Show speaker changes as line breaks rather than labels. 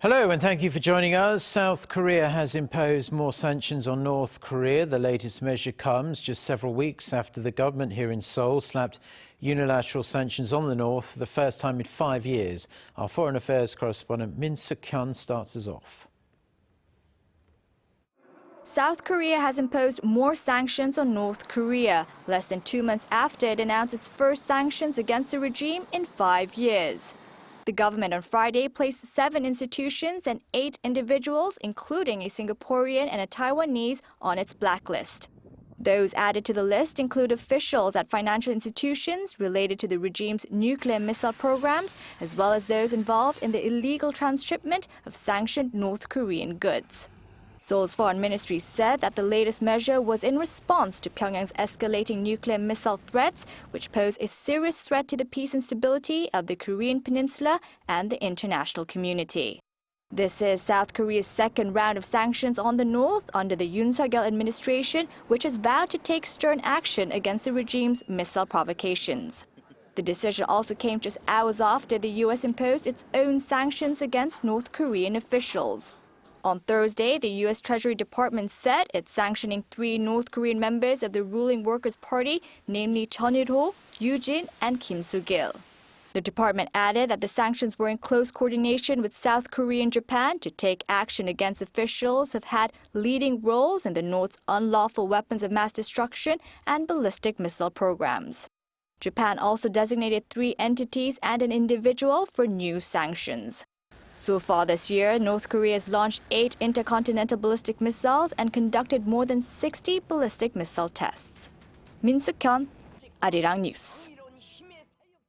Hello and thank you for joining us. South Korea has imposed more sanctions on North Korea. The latest measure comes just several weeks after the government here in Seoul slapped unilateral sanctions on the North for the first time in 5 years. Our foreign affairs correspondent Min Suk-hyen starts us off.
South Korea has imposed more sanctions on North Korea, less than 2 months after it announced its first sanctions against the regime in 5 years. The government on Friday placed 7 institutions and 8 individuals, including a Singaporean and a Taiwanese, on its blacklist. Those added to the list include officials at financial institutions related to the regime's nuclear missile programs, as well as those involved in the illegal transshipment of sanctioned North Korean goods. Seoul's foreign ministry said that the latest measure was in response to Pyongyang's escalating nuclear missile threats, which pose a serious threat to the peace and stability of the Korean peninsula and the international community. This is South Korea's second round of sanctions on the North under the Yoon Suk-yeol administration, which has vowed to take stern action against the regime's missile provocations. The decision also came just hours after the U.S. imposed its own sanctions against North Korean officials. On Thursday, the U.S. Treasury Department said it's sanctioning 3 North Korean members of the ruling Workers' Party, namely Chun Il-ho, Yoo Jin, and Kim Soo-gil. The department added that the sanctions were in close coordination with South Korea and Japan to take action against officials who have had leading roles in the North's unlawful weapons of mass destruction and ballistic missile programs. Japan also designated 3 entities and an individual for new sanctions. So far this year, North Korea has launched 8 intercontinental ballistic missiles and conducted more than 60 ballistic missile tests. Min Suk-hyen, Arirang News.